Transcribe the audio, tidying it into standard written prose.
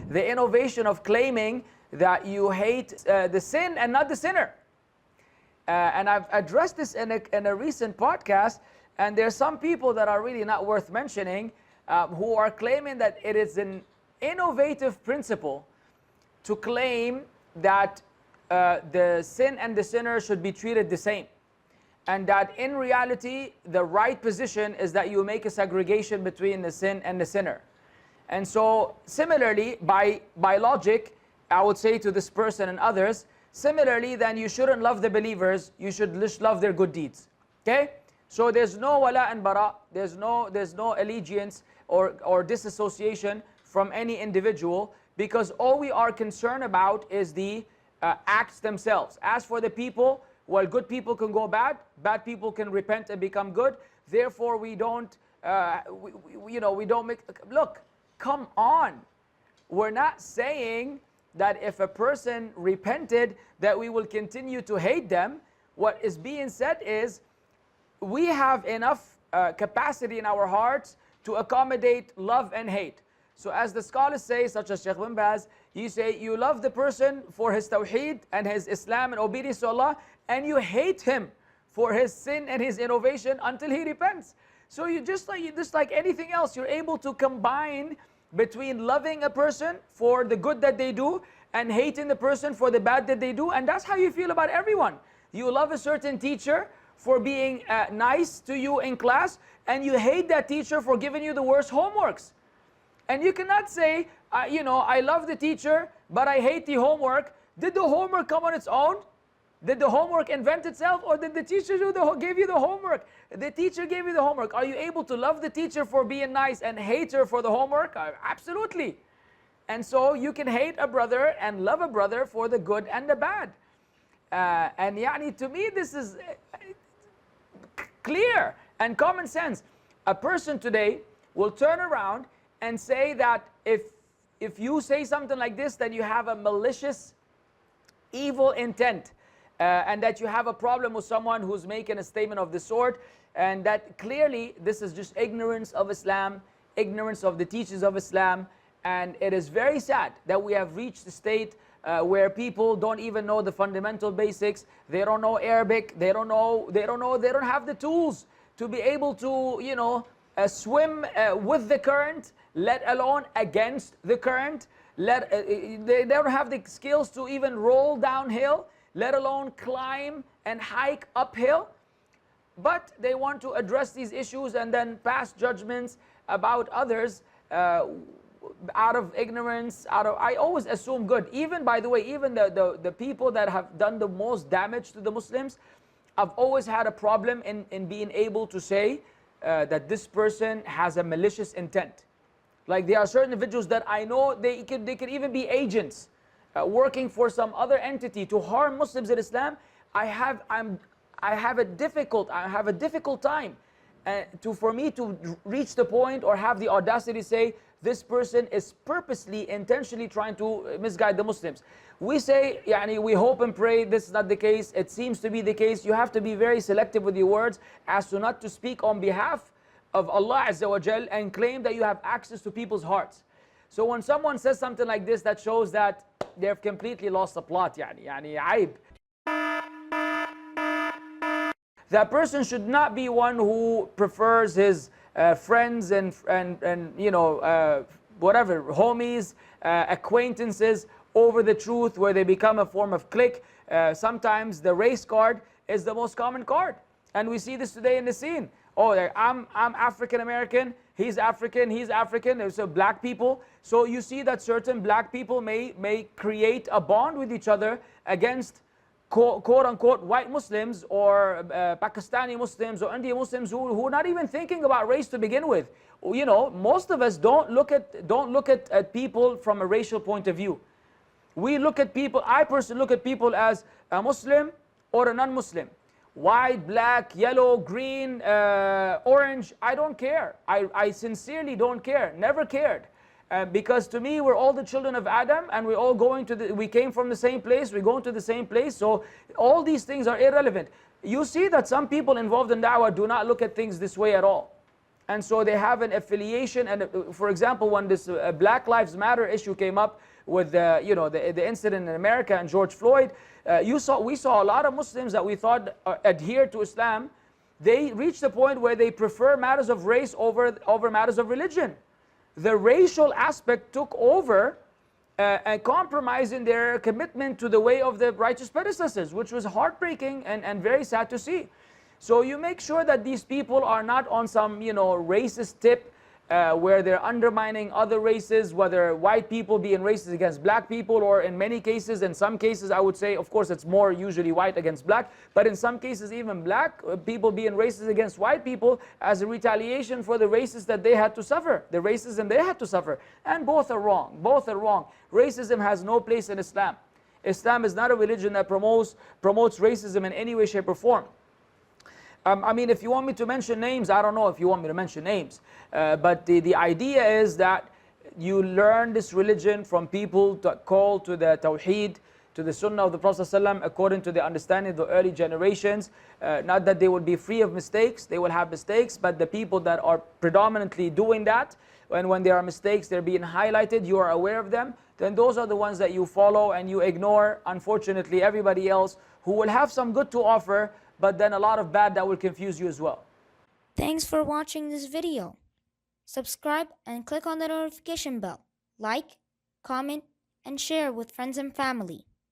the innovation of claiming that you hate the sin and not the sinner. And I've addressed this in a recent podcast, and there's some people that are really not worth mentioning who are claiming that it is an innovative principle to claim that the sin and the sinner should be treated the same. And that in reality, the right position is that you make a segregation between the sin and the sinner. And so similarly, by logic, I would say to this person and others, similarly, then you shouldn't love the believers, you should just love their good deeds. Okay? So there's no wala and bara, there's no allegiance or disassociation from any individual, because all we are concerned about is the acts themselves. As for the people, well, good people can go bad, bad people can repent and become good. Therefore, we don't, we don't make. Look, come on. We're not saying that if a person repented, that we will continue to hate them. What is being said is, we have enough capacity in our hearts to accommodate love and hate. So as the scholars say, such as Sheikh bin Baz, you say you love the person for his tawheed and his Islam and obedience to Allah, and you hate him for his sin and his innovation until he repents. So you just like anything else, you're able to combine between loving a person for the good that they do and hating the person for the bad that they do. And that's how you feel about everyone. You love a certain teacher for being nice to you in class, and you hate that teacher for giving you the worst homeworks. And you cannot say, I love the teacher, but I hate the homework. Did the homework come on its own? Did the homework invent itself, or did the teacher give you the homework? The teacher gave you the homework. Are you able to love the teacher for being nice and hate her for the homework? Absolutely. And so you can hate a brother and love a brother for the good and the bad. And to me, this is clear and common sense. A person today will turn around and say that if you say something like this, then you have a malicious, evil intent, and that you have a problem with someone who's making a statement of this sort, and that clearly this is just ignorance of Islam, ignorance of the teachings of Islam. And it is very sad that we have reached the state where people don't even know the fundamental basics. They don't know Arabic. They don't have the tools to be able to, swim with the current, let alone against the current. They don't have the skills to even roll downhill, let alone climb and hike uphill. But they want to address these issues and then pass judgments about others out of ignorance, I always assume good. Even, by the way, even the people that have done the most damage to the Muslims, I've always had a problem in being able to say that this person has a malicious intent. Like, there are certain individuals that I know they could even be agents working for some other entity to harm Muslims in Islam. I have a difficult time for me to reach the point or have the audacity to say this person is purposely, intentionally trying to misguide the Muslims. We say, we hope and pray this is not the case. It seems to be the case. You have to be very selective with your words as to not to speak on behalf of Allah Azza wa Jal and claim that you have access to people's hearts. So when someone says something like this, that shows that they've completely lost the plot. عيب. That person should not be one who prefers his friends and whatever, homies, acquaintances over the truth, where they become a form of clique. Sometimes the race card is the most common card, and we see this today in the scene. Oh, I'm African American, he's African, so black people. So you see that certain black people may create a bond with each other against quote-unquote white Muslims or Pakistani Muslims or Indian Muslims who are not even thinking about race to begin with. Most of us don't look at people from a racial point of view. We look at people, I personally look at people as a Muslim or a non-Muslim. White, black, yellow, green, orange, I don't care. I sincerely don't care, never cared. Because to me, we're all the children of Adam, and we're all we came from the same place, we're going to the same place, so all these things are irrelevant. You see that some people involved in da'wah do not look at things this way at all. And so they have an affiliation. And for example, when this Black Lives Matter issue came up with the incident in America and George Floyd, we saw a lot of Muslims that we thought adhere to Islam. They reached the point where they prefer matters of race over matters of religion. The racial aspect took over and compromising their commitment to the way of the righteous predecessors, which was heartbreaking and very sad to see. So you make sure that these people are not on some racist tip where they're undermining other races, whether white people being racist against black people, or in many cases, in some cases I would say, of course it's more usually white against black, but in some cases even black people being racist against white people as a retaliation for the racism that they had to suffer, the racism they had to suffer. And both are wrong, both are wrong. Racism has no place in Islam. Islam is not a religion that promotes racism in any way, shape or form. I mean, if you want me to mention names, I don't know if you want me to mention names. But the idea is that you learn this religion from people that call to the Tawheed, to the Sunnah of the Prophet ﷺ, according to the understanding of the early generations. Not that they will be free of mistakes, they will have mistakes, but the people that are predominantly doing that, and when there are mistakes, they're being highlighted, you are aware of them, then those are the ones that you follow, and you ignore, unfortunately, everybody else who will have some good to offer, but then a lot of bad that will confuse you as well. Thanks for watching this video. Subscribe and click on the notification bell. Like, comment, and share with friends and family.